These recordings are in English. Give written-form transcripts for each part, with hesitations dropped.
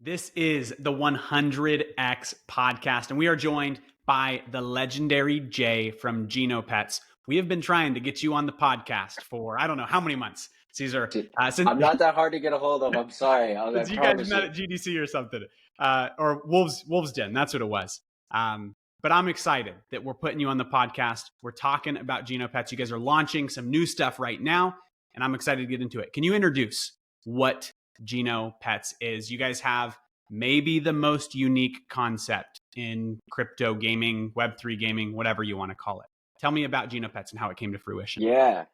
This is the 100X podcast, and we are joined by the legendary Jay from GenoPets. We have been trying to get you on the podcast for, I don't know how many months, Caesar. Dude, I'm not that hard to get a hold of. I'm sorry. Since you guys met at GDC or something, or Wolves Den, that's what it was. But I'm excited that we're putting you on the podcast. We're talking about GenoPets. You guys are launching some new stuff right now, and I'm excited to get into it. Can you introduce what GenoPets is? You guys have maybe the most unique concept in crypto gaming, Web3 gaming, whatever you want to call it. Tell me about GenoPets and how it came to fruition. Yeah.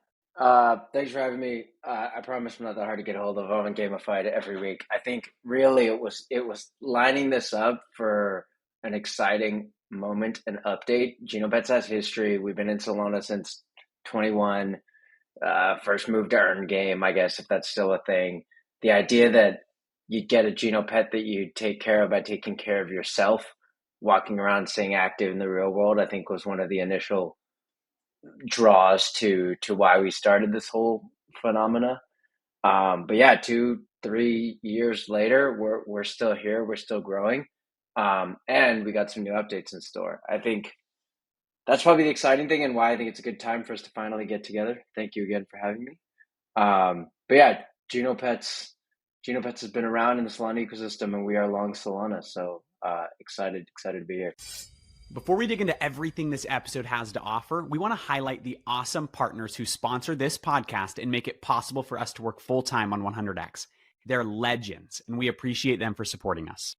Thanks for having me. I promise I'm not that hard to get a hold of. I'm on Gamify every week. I think really it was lining this up for an exciting moment and update. GenoPets has history. We've been in Solana since 21. First moved to earn game, I guess, if that's still a thing. The idea that you get a GenoPet that you take care of by taking care of yourself, walking around, staying active in the real world, I think was one of the initial draws to why we started this whole phenomena. But yeah, 2-3 years later, we're still here, we're still growing, and we got some new updates in store. I think that's probably the exciting thing and why I think it's a good time for us to finally get together. Thank you again for having me. But yeah, GenoPets has been around in the Solana ecosystem, and we are long Solana. So excited to be here. Before we dig into everything this episode has to offer, we want to highlight the awesome partners who sponsor this podcast and make it possible for us to work full-time on 100X. They're legends, and we appreciate them for supporting us.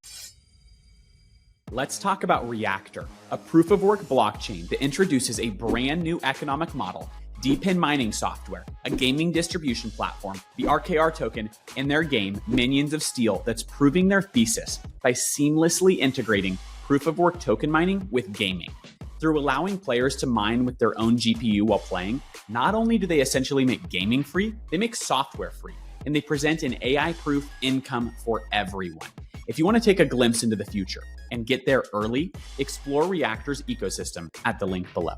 Let's talk about Reactor, a proof-of-work blockchain that introduces a brand new economic model, DePIN mining software, a gaming distribution platform, the RKR token, and their game, Minions of Steel, that's proving their thesis by seamlessly integrating proof-of-work token mining with gaming. Through allowing players to mine with their own GPU while playing, not only do they essentially make gaming free, they make software free, and they present an AI-proof income for everyone. If you want to take a glimpse into the future and get there early, explore Reactor's ecosystem at the link below.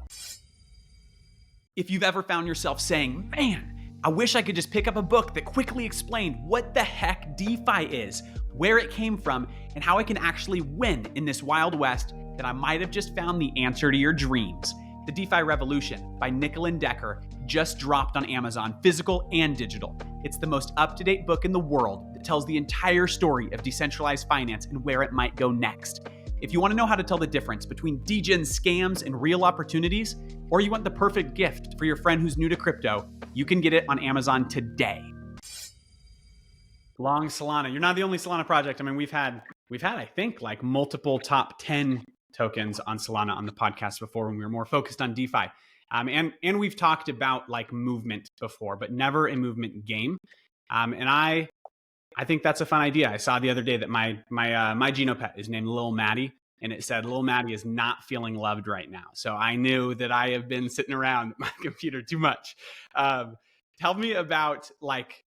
If you've ever found yourself saying, man, I wish I could just pick up a book that quickly explained what the heck DeFi is, where it came from, and how I can actually win in this Wild West, then I might have just found the answer to your dreams. The DeFi Revolution by Nicolin Decker just dropped on Amazon, physical and digital. It's the most up-to-date book in the world that tells the entire story of decentralized finance and where it might go next. If you want to know how to tell the difference between degen scams and real opportunities, or you want the perfect gift for your friend who's new to crypto, you can get it on Amazon today. Long Solana. You're not the only Solana project. I mean, we've had, I think, like multiple top 10 tokens on Solana on the podcast before when we were more focused on DeFi. And we've talked about like movement before, but never a movement game. And I think that's a fun idea. I saw the other day that my GenoPet is named Lil Maddie, and it said Lil Maddie is not feeling loved right now. So I knew that I have been sitting around my computer too much. Tell me about like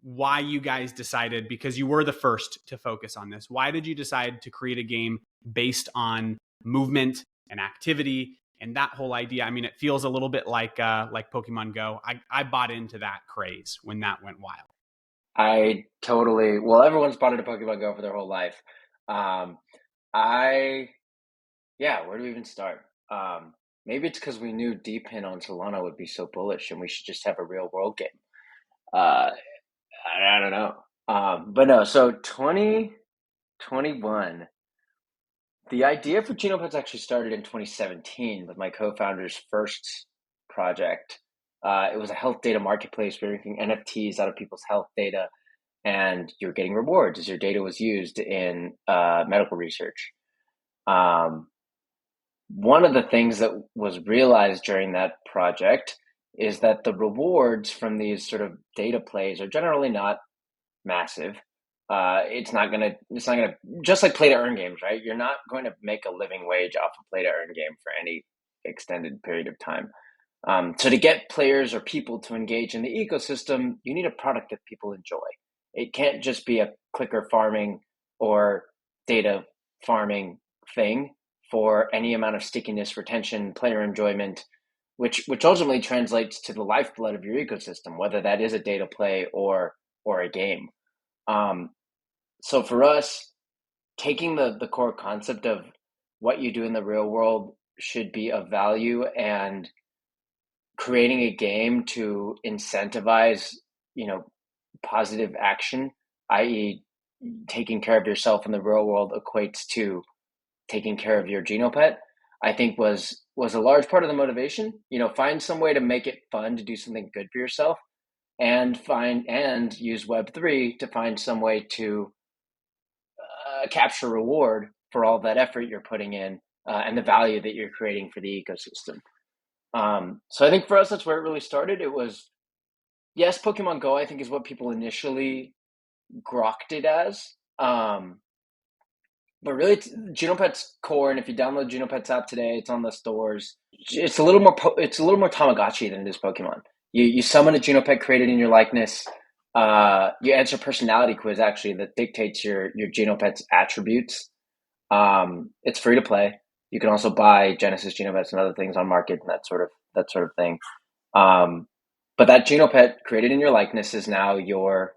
why you guys decided, because you were the first to focus on this. Why did you decide to create a game based on movement and activity and that whole idea? I mean, it feels a little bit like Pokemon Go. I bought into that craze when that went wild. Everyone's bought into Pokemon Go for their whole life. Where do we even start? Maybe it's because we knew DePIN on Solana would be so bullish and we should just have a real world game. I don't know. But no, so 2021, the idea for GenoPets actually started in 2017 with my co-founder's first project. It was a health data marketplace. We were making NFTs out of people's health data, and you're getting rewards as your data was used in medical research. One of the things that was realized during that project is that the rewards from these sort of data plays are generally not massive. It's not gonna just like play to earn games, right? You're not going to make a living wage off a play to earn game for any extended period of time. So to get players or people to engage in the ecosystem, you need a product that people enjoy. It can't just be a clicker farming or data farming thing for any amount of stickiness, retention, player enjoyment, which ultimately translates to the lifeblood of your ecosystem, whether that is a data play or a game. So for us, taking the core concept of what you do in the real world should be of value, and creating a game to incentivize, positive action, i.e., taking care of yourself in the real world equates to taking care of your GenoPet, I think was a large part of the motivation. Find some way to make it fun to do something good for yourself, and use Web3 to find some way to capture reward for all that effort you're putting in, and the value that you're creating for the ecosystem. So I think for us, that's where it really started. It was, yes, Pokemon Go, I think, is what people initially grokked it as. But really, it's GenoPets core, and if you download GenoPets app today, it's on the stores. It's a little more Tamagotchi than it is Pokemon. You summon a GenoPet created in your likeness. You answer a personality quiz actually that dictates your GenoPet's attributes. It's free to play. You can also buy Genesis GenoPets and other things on market and that sort of thing. But that GenoPet created in your likeness is now your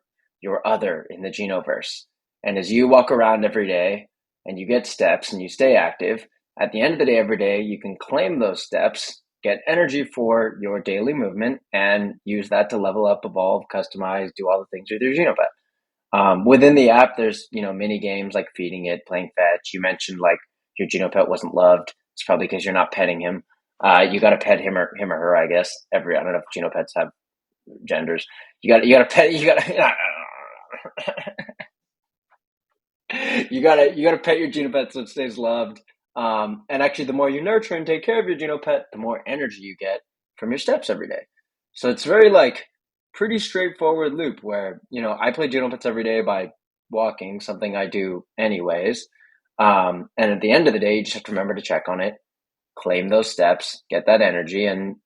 other in the Genoverse. And as you walk around every day and you get steps and you stay active, at the end of the day, every day, you can claim those steps, get energy for your daily movement, and use that to level up, evolve, customize, do all the things with your GenoPet. Within the app, there's, mini games like feeding it, playing fetch. You mentioned like your GenoPet wasn't loved. It's probably because you're not petting him. You got to pet him or her, I guess. I don't know if GenoPets have genders. You got to pet. You got to. you gotta pet your GenoPet so it stays loved. And actually, the more you nurture and take care of your GenoPet, the more energy you get from your steps every day. So it's very pretty straightforward loop where I play GenoPets every day by walking, something I do anyways. And at the end of the day, you just have to remember to check on it, claim those steps, get that energy, and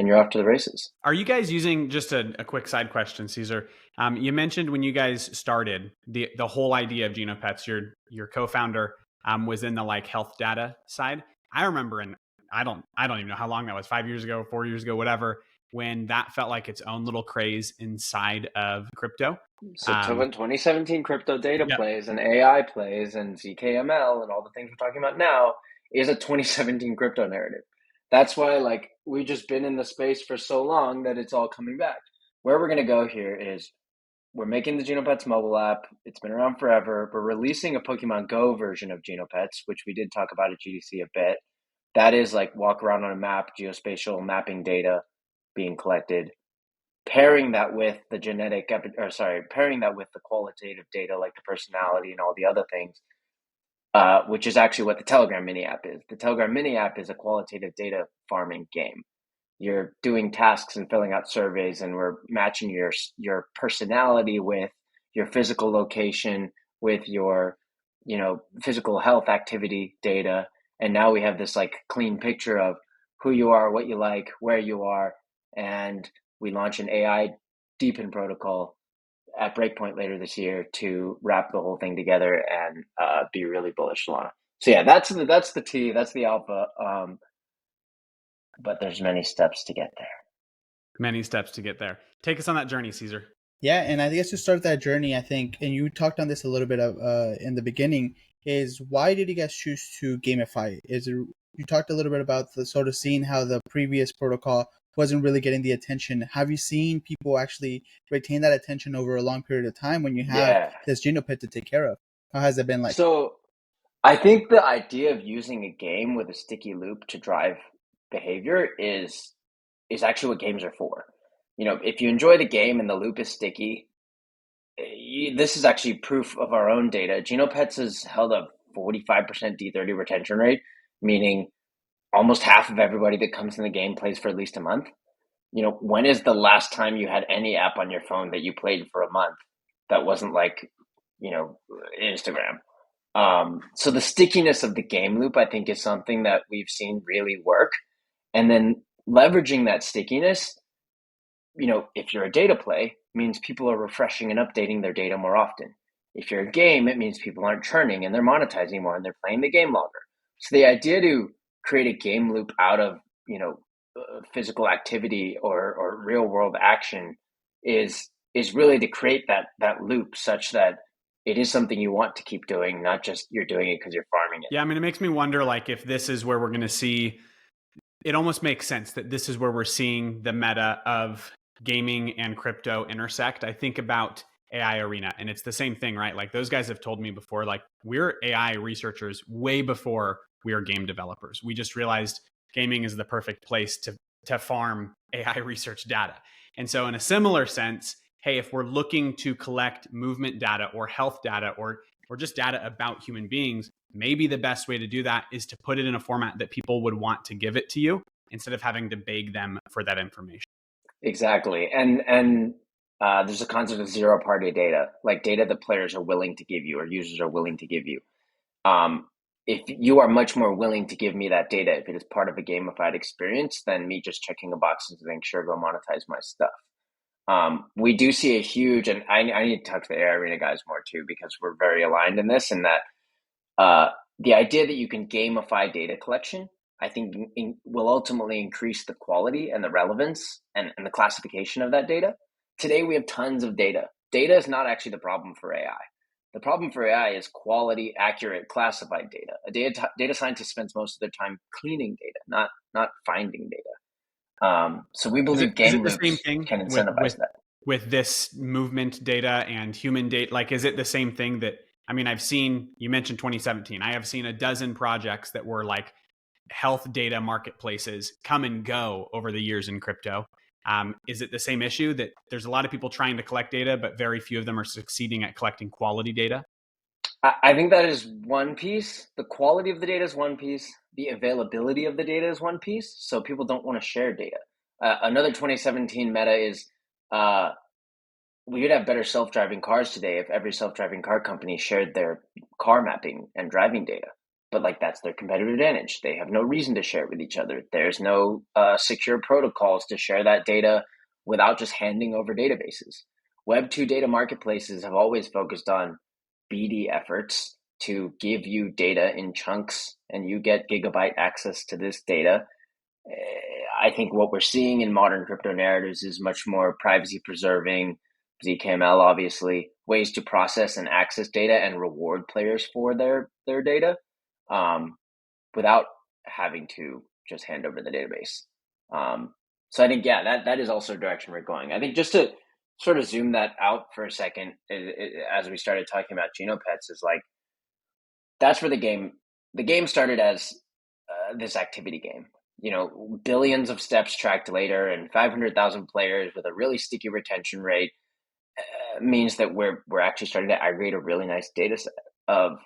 you're off to the races. Are you guys using, just a quick side question, Caesar? You mentioned when you guys started the whole idea of GenoPets, your co-founder was in the health data side. I remember, and I don't even know how long that was, 5 years ago, 4 years ago, whatever, when that felt like its own little craze inside of crypto. So when 2017 crypto data Yep. plays and AI plays and ZKML and all the things we're talking about now is a 2017 crypto narrative. That's why we've just been in the space for so long that it's all coming back. Where we're going to go here is we're making the GenoPets mobile app. It's been around forever. We're releasing a Pokemon Go version of GenoPets, which we did talk about at GDC a bit. That is walk around on a map, geospatial mapping data being collected, pairing that with the pairing that with the qualitative data like the personality and all the other things, which is actually what the Telegram mini app is. The Telegram mini app is a qualitative data farming game. You're doing tasks and filling out surveys, and we're matching your personality with your physical location, with your physical health activity data, and now we have this clean picture of who you are, what you like, where you are, and we launch an AI DePIN protocol at Breakpoint later this year to wrap the whole thing together and be really bullish, Solana. So yeah, that's the T, that's the alpha. But there's many steps to get there. Many steps to get there. Take us on that journey, Caesar. Yeah, and I guess to start that journey, I think, and you talked on this a little bit of in the beginning, is why did you guys choose to gamify? You talked a little bit about the sort of seeing how the previous protocol wasn't really getting the attention. Have you seen people actually retain that attention over a long period of time when you have this GenoPet to take care of? How has it been like? So I think the idea of using a game with a sticky loop to drive behavior is actually what games are for. If you enjoy the game and the loop is sticky, this is actually proof of our own data. GenoPets has held a 45% D30 retention rate, meaning almost half of everybody that comes in the game plays for at least a month. When is the last time you had any app on your phone that you played for a month that wasn't Instagram? So the stickiness of the game loop, I think, is something that we've seen really work. And then leveraging that stickiness, if you're a data play, means people are refreshing and updating their data more often. If you're a game, it means people aren't churning and they're monetizing more and they're playing the game longer. So the idea to create a game loop out of, physical activity or real world action is really to create that loop such that it is something you want to keep doing, not just you're doing it because you're farming it. Yeah, I mean, it makes me wonder, like, if this is where we're going to see, it almost makes sense that this is where we're seeing the meta of gaming and crypto intersect. I think about AI Arena, and it's the same thing, right? Like, those guys have told me before, like, we're AI researchers way before we are game developers. We just realized gaming is the perfect place to farm AI research data. And so, in a similar sense, hey, if we're looking to collect movement data or health data or just data about human beings, maybe the best way to do that is to put it in a format that people would want to give it to you instead of having to beg them for that information. Exactly. And there's a concept of zero party data, like data that players are willing to give you or users are willing to give you. Um, if you are much more willing to give me that data, if it is part of a gamified experience, than me just checking a box and saying, sure, go monetize my stuff. We do see a huge, and I need to talk to the AI Arena guys more too, because we're very aligned in this, and that the idea that you can gamify data collection, I think will ultimately increase the quality and the relevance and the classification of that data. Today, we have tons of data. Data is not actually the problem for AI. The problem for AI is quality, accurate, classified data. A data scientist spends most of their time cleaning data, not finding data. So we Is believe it game the same loops thing can incentivize that. with this movement data and human data? Like, is it the same thing that, I mean, I've seen, you mentioned 2017. I have seen a dozen projects that were like health data marketplaces come and go over the years in crypto. Is it the same issue that there's a lot of people trying to collect data, but very few of them are succeeding at collecting quality data? I think that is one piece. The quality of the data is one piece. The availability of the data is one piece. So people don't want to share data. Another 2017 meta is we would have better self-driving cars today if every self-driving car company shared their car mapping and driving data. But like, that's their competitive advantage. They have no reason to share it with each other. There's no secure protocols to share that data without just handing over databases. Web 2 data marketplaces have always focused on BD efforts to give you data in chunks, and you get gigabyte access to this data. I think what we're seeing in modern crypto narratives is much more privacy preserving, ZKML, obviously, ways to process and access data and reward players for their data, without having to just hand over the database. So I think, yeah, that is also a direction we're going. I think just to sort of zoom that out for a second, as we started talking about GenoPets, is like, that's where the game started as this activity game. Billions of steps tracked later and 500,000 players with a really sticky retention rate means that we're actually starting to aggregate a really nice data set of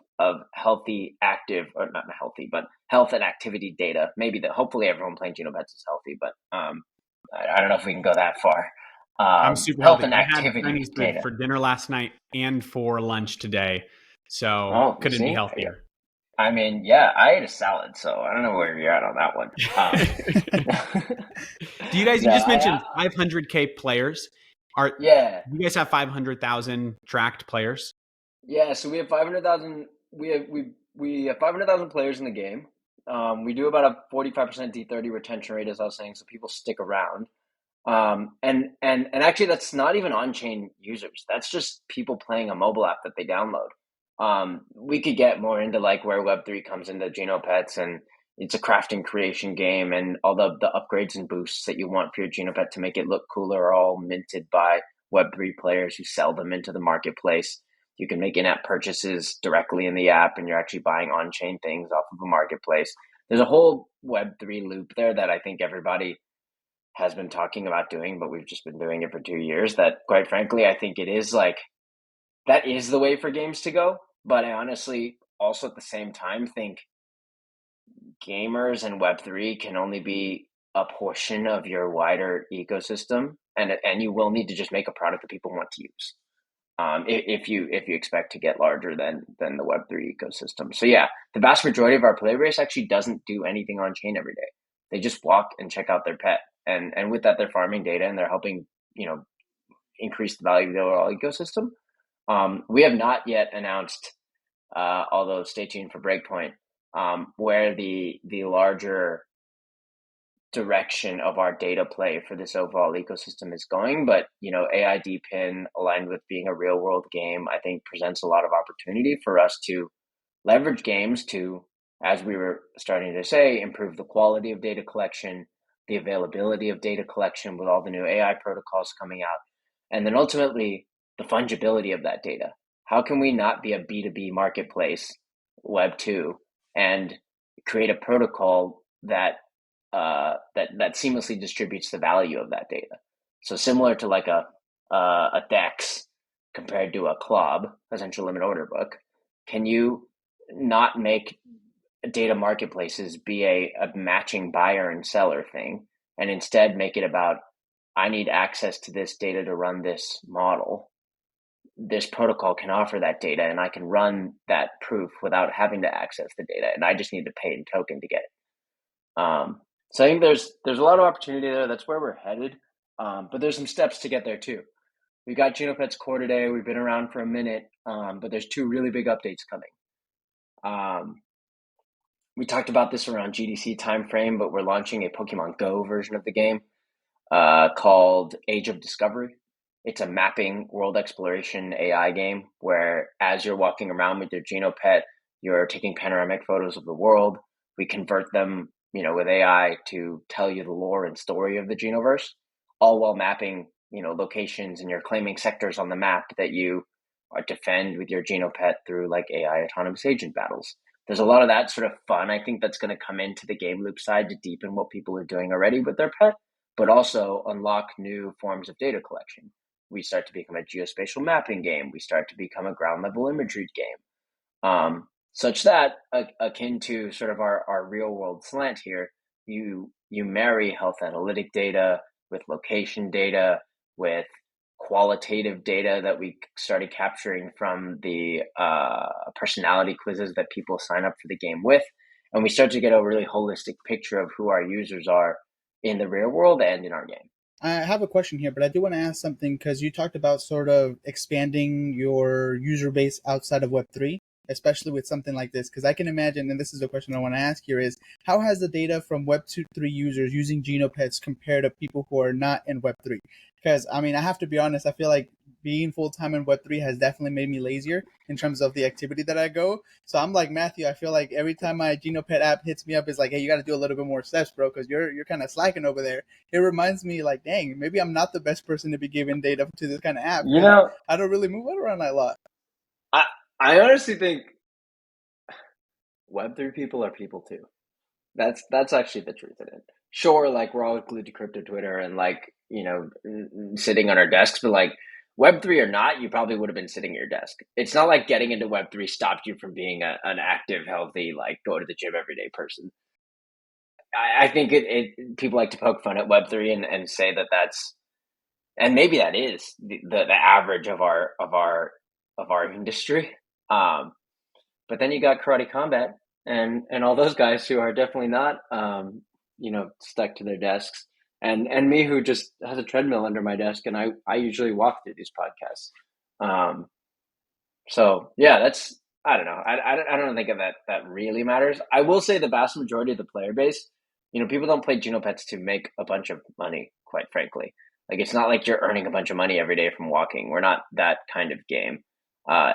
healthy, active, or not healthy, but health and activity data. Maybe hopefully everyone playing GenoPets is healthy, but I don't know if we can go that far. I'm super Health healthy. and I had activity Chinese food data. for dinner last night and for lunch today. So Oh, couldn't be see, healthier. I mean, yeah, I ate a salad, so I don't know where you're at on that one. Do you guys, you No, just mentioned 500K players. yeah, Do you guys have 500,000 tracked players? yeah. So we have 500,000. We have 500,000 players in the game. We do about a 45% D30 retention rate, as I was saying, so people stick around. And actually, that's not even on-chain users. That's just people playing a mobile app that they download. We could get more into like where Web3 comes into GenoPets, and it's a crafting creation game, and all the upgrades and boosts that you want for your GenoPet to make it look cooler are all minted by Web3 players who sell them into the marketplace. You can make in-app purchases directly in the app, and you're actually buying on-chain things off of a marketplace. There's a whole Web3 loop there that I think everybody has been talking about doing, but we've just been doing it for 2 years. That, quite frankly, I think it is like, that is the way for games to go. But I honestly also at the same time think gamers and Web3 can only be a portion of your wider ecosystem, and you will need to just make a product that people want to use. If you expect to get larger than the Web3 ecosystem. So yeah, the vast majority of our player base actually doesn't do anything on chain every day. They just walk and check out their pet, and with that, they're farming data and they're helping increase the value of the overall ecosystem. We have not yet announced, although stay tuned for Breakpoint, where the larger direction of our data play for this overall ecosystem is going. But, AI DePIN aligned with being a real world game, I think presents a lot of opportunity for us to leverage games to, as we were starting to say, improve the quality of data collection, the availability of data collection with all the new AI protocols coming out, and then ultimately the fungibility of that data. How can we not be a B2B marketplace, Web 2, and create a protocol that that seamlessly distributes the value of that data? So similar to like a DEX compared to a CLOB, a central limit order book, can you not make data marketplaces be a matching buyer and seller thing, and instead make it about, I need access to this data to run this model. This protocol can offer that data, and I can run that proof without having to access the data, and I just need to pay in token to get it. So I think there's a lot of opportunity there. That's where we're headed. But there's some steps to get there too. We got GenoPets Core today. We've been around for a minute, but there's 2 really big updates coming. We talked about this around GDC timeframe, but we're launching a Pokemon Go version of the game called Age of Discovery. It's a mapping world exploration AI game where, as you're walking around with your GenoPet, you're taking panoramic photos of the world. We convert them, with AI to tell you the lore and story of the Genoverse, all while mapping, locations, and you're claiming sectors on the map that you defend with your GenoPet through like AI autonomous agent battles. There's a lot of that sort of fun, I think, that's going to come into the game loop side to deepen what people are doing already with their pet, but also unlock new forms of data collection. We start to become a geospatial mapping game. We start to become a ground level imagery game, such that, akin to sort of our real world slant here, you marry health analytic data with location data, with qualitative data that we started capturing from the personality quizzes that people sign up for the game with. And we start to get a really holistic picture of who our users are in the real world and in our game. I have a question here, but I do want to ask something because you talked about sort of expanding your user base outside of Web3, especially with something like this. Because I can imagine, and this is the question I want to ask here, is how has the data from Web2 3 users using GenoPets compared to people who are not in Web3? Because, I mean, I have to be honest, I feel like being full-time in Web3 has definitely made me lazier in terms of the activity that I go. So I'm like Matthew, I feel like every time my GenoPet app hits me up, it's like, hey, you got to do a little bit more steps, bro, because you're kind of slacking over there. It reminds me like, dang, maybe I'm not the best person to be giving data to this kind of app. I don't really move around a lot. I honestly think Web3 people are people too. That's actually the truth in it. Sure, like we're all glued to crypto Twitter and like, sitting on our desks, but like Web3 or not, you probably would have been sitting at your desk. It's not like getting into Web3 stopped you from being an active, healthy, like go to the gym every day person. I think people like to poke fun at Web3 and say that that's, and maybe that is the average of our industry. But then you got Karate Combat and all those guys who are definitely not stuck to their desks, and me who just has a treadmill under my desk, and I usually walk through these podcasts. So yeah, that's, I don't know. I don't think that really matters. I will say the vast majority of the player base, people don't play GenoPets to make a bunch of money, quite frankly. Like it's not like you're earning a bunch of money every day from walking. We're not that kind of game.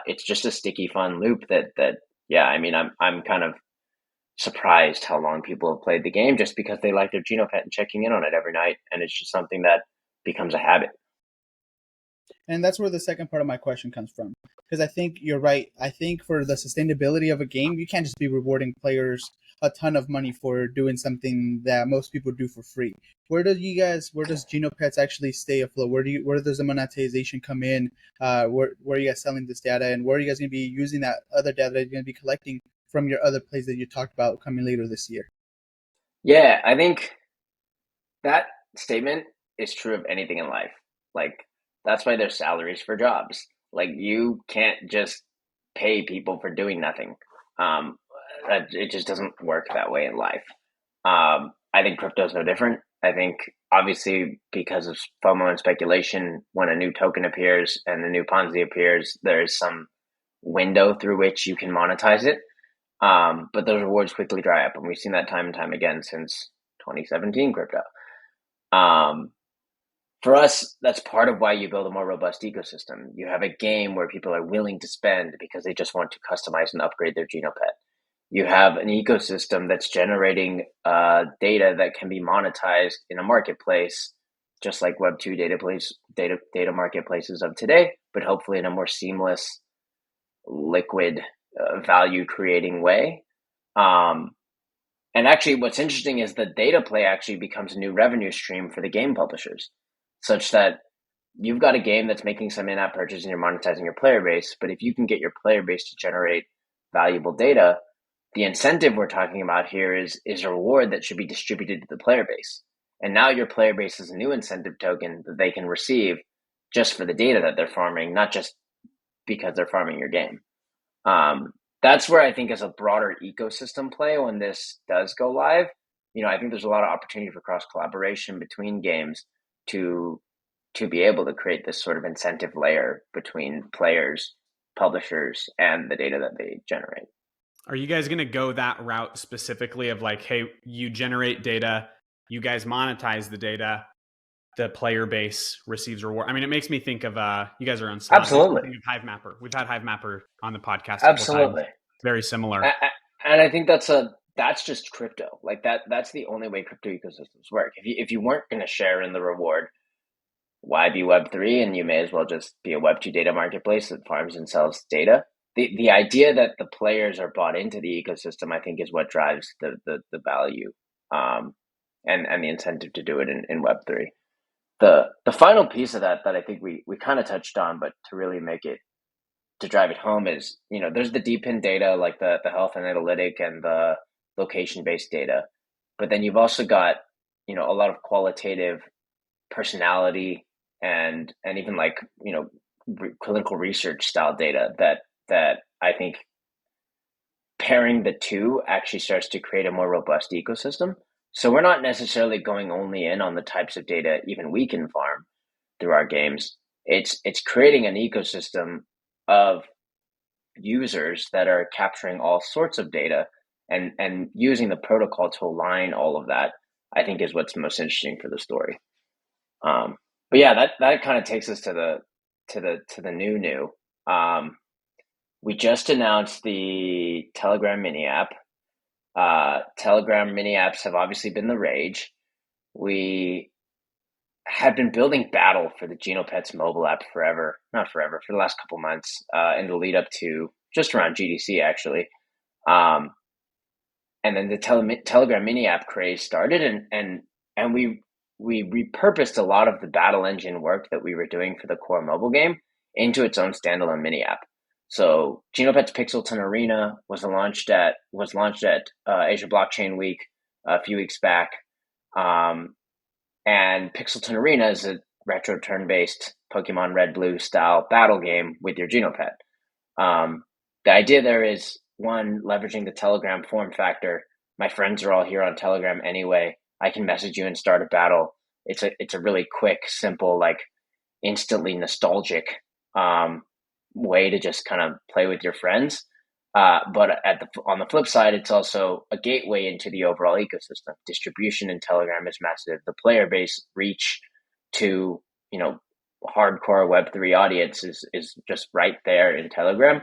It's just a sticky, fun loop that yeah, I mean, I'm kind of surprised how long people have played the game just because they like their GenoPet and checking in on it every night, and it's just something that becomes a habit. And that's where the second part of my question comes from. Because I think you're right. I think for the sustainability of a game, you can't just be rewarding players a ton of money for doing something that most people do for free. Where does GenoPets actually stay afloat? Where does the monetization come in? Where are you guys selling this data, and where are you guys going to be using that other data that you're going to be collecting from your other plays that you talked about coming later this year? Yeah, I think that statement is true of anything in life. Like that's why there's salaries for jobs. Like you can't just pay people for doing nothing. It just doesn't work that way in life. I think crypto is no different. I think obviously because of FOMO and speculation, when a new token appears and a new Ponzi appears, there's some window through which you can monetize it. But those rewards quickly dry up, and we've seen that time and time again since 2017 crypto. For us, that's part of why you build a more robust ecosystem. You have a game where people are willing to spend because they just want to customize and upgrade their GenoPet. You have an ecosystem that's generating data that can be monetized in a marketplace, just like Web2 data marketplaces of today, but hopefully in a more seamless, liquid, value creating way. And actually, what's interesting is the data play actually becomes a new revenue stream for the game publishers, such that you've got a game that's making some in-app purchase and you're monetizing your player base. But if you can get your player base to generate valuable data, the incentive we're talking about here is a reward that should be distributed to the player base. And now your player base is a new incentive token that they can receive just for the data that they're farming, not just because they're farming your game. That's where I think is a broader ecosystem play when this does go live. I think there's a lot of opportunity for cross collaboration between games to be able to create this sort of incentive layer between players, publishers, and the data that they generate. Are you guys going to go that route specifically of like, hey, you generate data, you guys monetize the data, the player base receives reward? I mean, it makes me think of you guys are on Solana. Absolutely. Think of HiveMapper. We've had HiveMapper on the podcast. Absolutely. Very similar. And I think that's just crypto. Like that's the only way crypto ecosystems work. If you weren't going to share in the reward, why be Web3? And you may as well just be a Web2 data marketplace that farms and sells data. The idea that the players are bought into the ecosystem, I think, is what drives the value and the incentive to do it in Web3. The final piece of that I think we kind of touched on, but to really make it, to drive it home is, there's the DePIN data, like the health and analytic and the location-based data. But then you've also got, a lot of qualitative personality and even like, clinical research style data that I think pairing the two actually starts to create a more robust ecosystem. So we're not necessarily going only in on the types of data even we can farm through our games. It's creating an ecosystem of users that are capturing all sorts of data and using the protocol to align all of that, I think, is what's most interesting for the story. But yeah, that kind of takes us to the new. We just announced the Telegram mini app. Telegram mini apps have obviously been the rage. We have been building Battle for the GenoPets mobile app for the last couple months, in the lead up to just around GDC actually. And then the Telegram mini app craze started, and we repurposed a lot of the Battle engine work that we were doing for the core mobile game into its own standalone mini app. So GenoPets Pixelton Arena was launched at Asia Blockchain Week a few weeks back. And Pixelton Arena is a retro turn-based Pokemon Red Blue style battle game with your GenoPet. The idea there is, one, leveraging the Telegram form factor. My friends are all here on Telegram anyway. I can message you and start a battle. It's a really quick, simple, like instantly nostalgic way to just kind of play with your friends. But on the flip side, it's also a gateway into the overall ecosystem. Distribution in Telegram is massive. The player base reach to, hardcore Web3 audience is just right there in Telegram.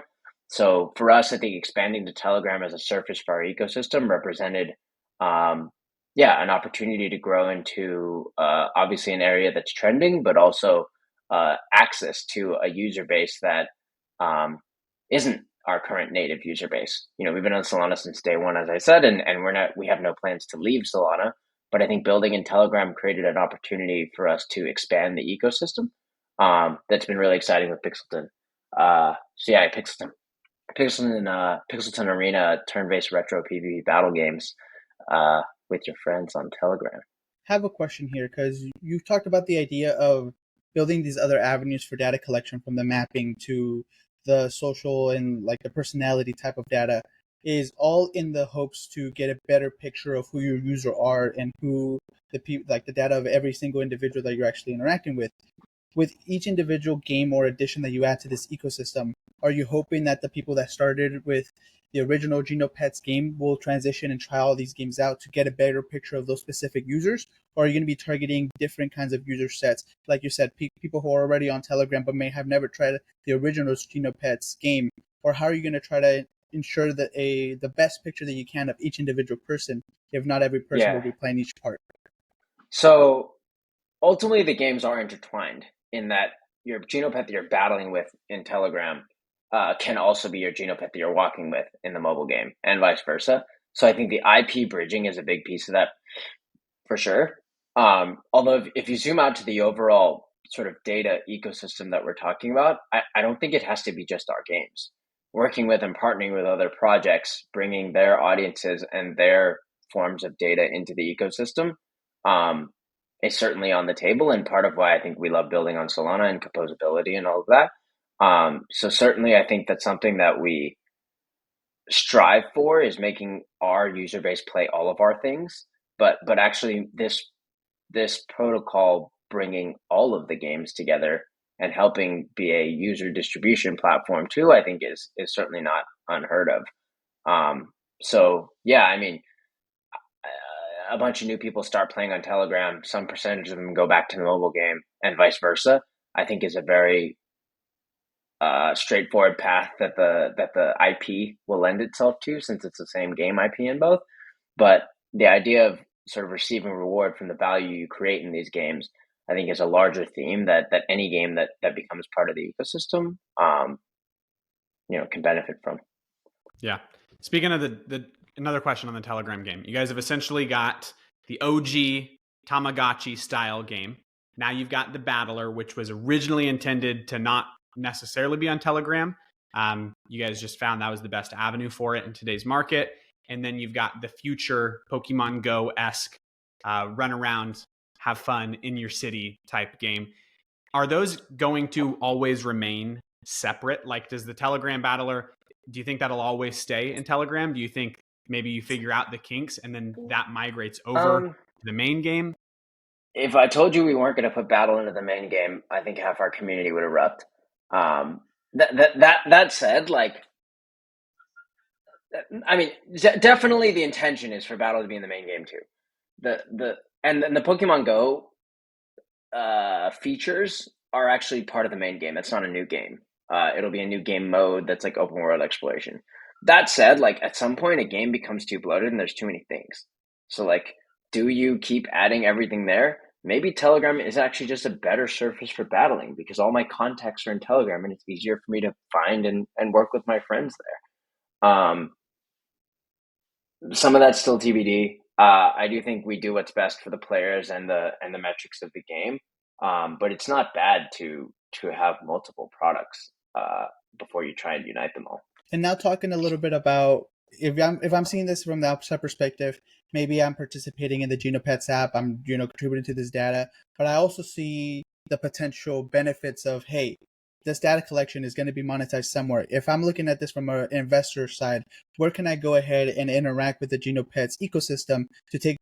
So for us, I think expanding to Telegram as a surface for our ecosystem represented, an opportunity to grow into obviously an area that's trending, but also access to a user base that isn't our current native user base. We've been on Solana since day one, as I said, and we have no plans to leave Solana. But I think building in Telegram created an opportunity for us to expand the ecosystem. That's been really exciting with Pixelton. Pixelton Arena, turn-based retro PvP battle games with your friends on Telegram. I have a question here, because you've talked about the idea of building these other avenues for data collection, from the mapping to the social and like the personality type of data, is all in the hopes to get a better picture of who your user are and who the data of every single individual that you're actually interacting with. with each individual game or addition that you add to this ecosystem, are you hoping that the people that started with the original GenoPets game will transition and try all these games out to get a better picture of those specific users? Or are you going to be targeting different kinds of user sets? Like you said, people who are already on Telegram but may have never tried the original GenoPets game? Or how are you going to try to ensure that the best picture that you can of each individual person, if not every person will Yeah. be playing each part? So ultimately, the games are intertwined in that your Genopet that you're battling with in Telegram can also be your Genopet that you're walking with in the mobile game, and vice versa. So I think the IP bridging is a big piece of that for sure. Although if you zoom out to the overall sort of data ecosystem that we're talking about, I don't think it has to be just our games. Working with and partnering with other projects, bringing their audiences and their forms of data into the ecosystem is certainly on the table, and part of why I think we love building on Solana and composability and all of that. So certainly I think that's something that we strive for, is making our user base play all of our things. But actually this protocol bringing all of the games together and helping be a user distribution platform too, I think is certainly not unheard of. So yeah, I mean, a bunch of new people start playing on Telegram, some percentage of them go back to the mobile game, and vice versa. I think is a very straightforward path that the IP will lend itself to, since it's the same game IP in both. But the idea of sort of receiving reward from the value you create in these games, I think, is a larger theme that any game that becomes part of the ecosystem, can benefit from. Yeah. Speaking of another question on the Telegram game, you guys have essentially got the OG Tamagotchi style game. Now you've got the Battler, which was originally intended to not necessarily be on Telegram. You guys just found that was the best avenue for it in today's market. And then you've got the future Pokemon Go-esque run around, have fun in your city type game. Are those going to always remain separate? Like, does the Telegram Battler, do you think that'll always stay in Telegram? Do you think maybe you figure out the kinks and then that migrates over to the main game? If I told you we weren't going to put Battle into the main game, I think half our community would erupt. That said, like, I mean, definitely the intention is for Battle to be in the main game too. The Pokemon Go features are actually part of the main game. That's not a new game. It'll be a new game mode that's like open world exploration. That said, like, at some point a game becomes too bloated and there's too many things. So like, do you keep adding everything there? Maybe Telegram is actually just a better surface for battling, because all my contacts are in Telegram and it's easier for me to find and work with my friends there. Some of that's still TBD. I do think we do what's best for the players and the metrics of the game. But it's not bad to have multiple products before you try and unite them all. And now talking a little bit about, if I'm seeing this from the outside perspective, maybe I'm participating in the GenoPets app, I'm contributing to this data, but I also see the potential benefits of, hey, this data collection is going to be monetized somewhere. If I'm looking at this from an investor side, where can I go ahead and interact with the GenoPets ecosystem to take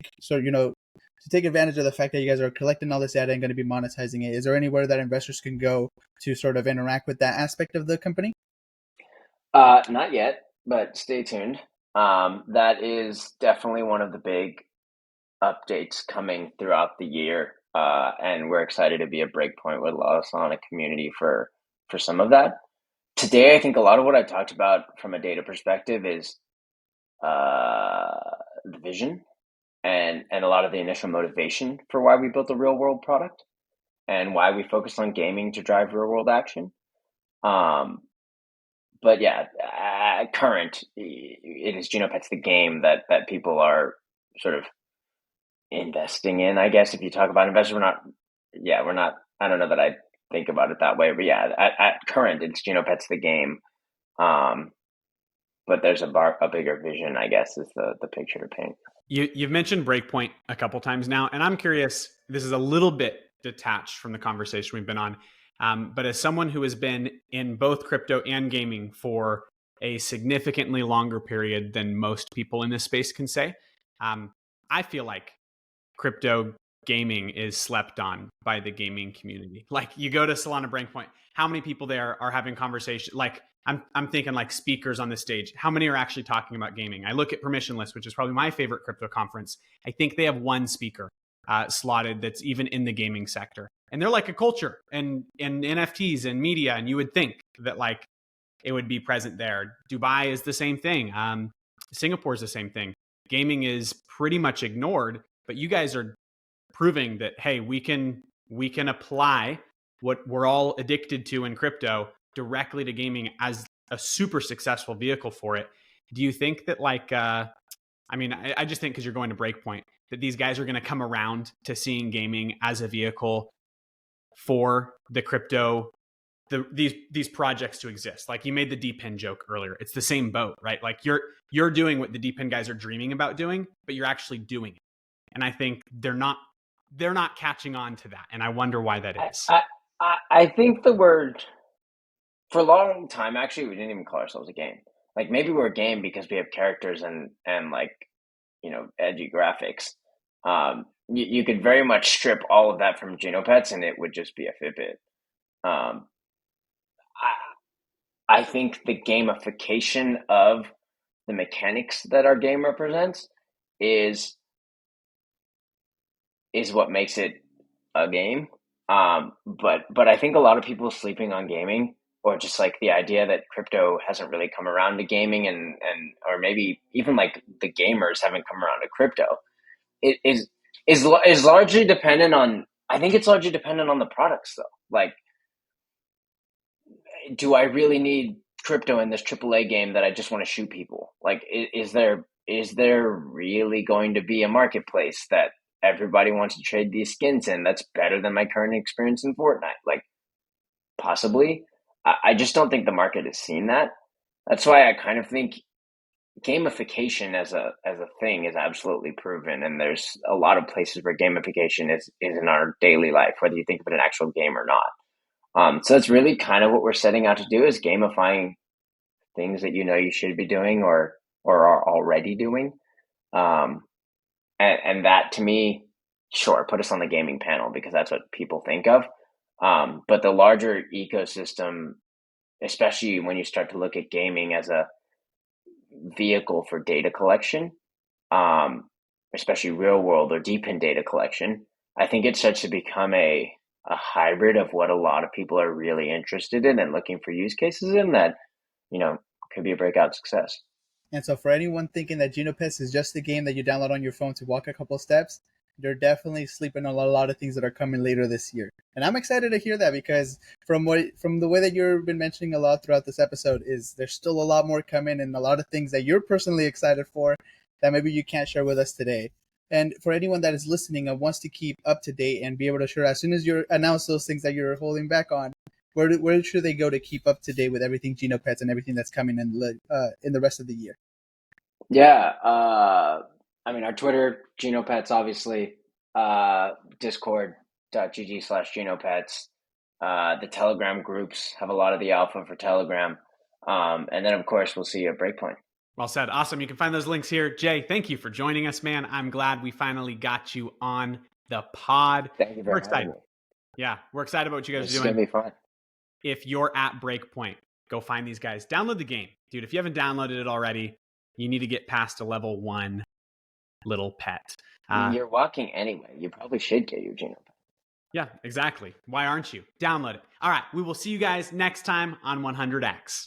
advantage of the fact that you guys are collecting all this data and going to be monetizing it? Is there anywhere that investors can go to sort of interact with that aspect of the company? Not yet, but stay tuned. That is definitely one of the big updates coming throughout the year, and we're excited to be a breakpoint with La Solana community for some of that. Today, I think a lot of what I talked about from a data perspective is the vision and a lot of the initial motivation for why we built a real world product and why we focused on gaming to drive real world action. But yeah, current, it is GenoPets the game that people are sort of investing in, I guess. If you talk about investors, we're not, I don't know that I think about it that way, but yeah, at current, it's GenoPets the game. But there's a bigger vision, I guess, is the picture to paint. You've mentioned Breakpoint a couple times now, and I'm curious, this is a little bit detached from the conversation we've been on, but as someone who has been in both crypto and gaming for a significantly longer period than most people in this space can say, I feel like crypto gaming is slept on by the gaming community. Like you go to Solana Breakpoint, how many people there are having conversation? Like I'm thinking like speakers on the stage. How many are actually talking about gaming? I look at Permissionless, which is probably my favorite crypto conference. I think they have one speaker slotted that's even in the gaming sector, and they're like a culture and NFTs and media. And you would think that like it would be present there. Dubai is the same thing. Singapore is the same thing. Gaming is pretty much ignored, but you guys are proving that, hey, we can apply what we're all addicted to in crypto directly to gaming as a super successful vehicle for it. Do you think that like, I just think because you're going to Breakpoint, that these guys are going to come around to seeing gaming as a vehicle for the crypto, these projects to exist? Like you made the DePIN joke earlier. It's the same boat, right? Like you're doing what the DePIN guys are dreaming about doing, but you're actually doing it. And I think they're not catching on to that. And I wonder why that is. I think the word, for a long time, actually, we didn't even call ourselves a game. Like maybe we're a game because we have characters and like, edgy graphics. You could very much strip all of that from GenoPets and it would just be a Fitbit. I think the gamification of the mechanics that our game represents is what makes it a game. But I think a lot of people sleeping on gaming, or just like the idea that crypto hasn't really come around to gaming, and or maybe even like the gamers haven't come around to crypto, it is largely dependent on. I think it's largely dependent on the products, though. Like, do I really need crypto in this AAA game that I just want to shoot people? Like, is there really going to be a marketplace that everybody wants to trade these skins in that's better than my current experience in Fortnite? Like, possibly. I just don't think the market has seen that. That's why I kind of think gamification as a thing is absolutely proven, and there's a lot of places where gamification is in our daily life, whether you think of it an actual game or not. So that's really kind of what we're setting out to do, is gamifying things that you should be doing or are already doing. And that, to me, sure, put us on the gaming panel because that's what people think of. But the larger ecosystem, especially when you start to look at gaming as a vehicle for data collection, especially real world or DePIN data collection, I think it starts to become a hybrid of what a lot of people are really interested in and looking for use cases in, that could be a breakout success. And so for anyone thinking that GenoPets is just the game that you download on your phone to walk a couple steps, they're definitely sleeping on a lot of things that are coming later this year. And I'm excited to hear that, because from the way that you've been mentioning a lot throughout this episode, is there's still a lot more coming and a lot of things that you're personally excited for that maybe you can't share with us today. And for anyone that is listening and wants to keep up to date and be able to share as soon as you announce those things that you're holding back on, where should they go to keep up to date with everything GenoPets and everything that's coming in the rest of the year? Yeah, our Twitter, GenoPets, obviously, discord.gg/GenoPets. The Telegram groups have a lot of the alpha for Telegram. And then, of course, we'll see you at Breakpoint. Well said. Awesome. You can find those links here. Jay, thank you for joining us, man. I'm glad we finally got you on the pod. Thank you for having me. Yeah, we're excited about what you guys are doing. It's going to be fun. If you're at Breakpoint, go find these guys. Download the game. Dude, if you haven't downloaded it already, you need to get past a level 1 little pet. You're walking anyway. You probably should get your GenoPet. Yeah, exactly. Why aren't you? Download it. All right. We will see you guys next time on 100X.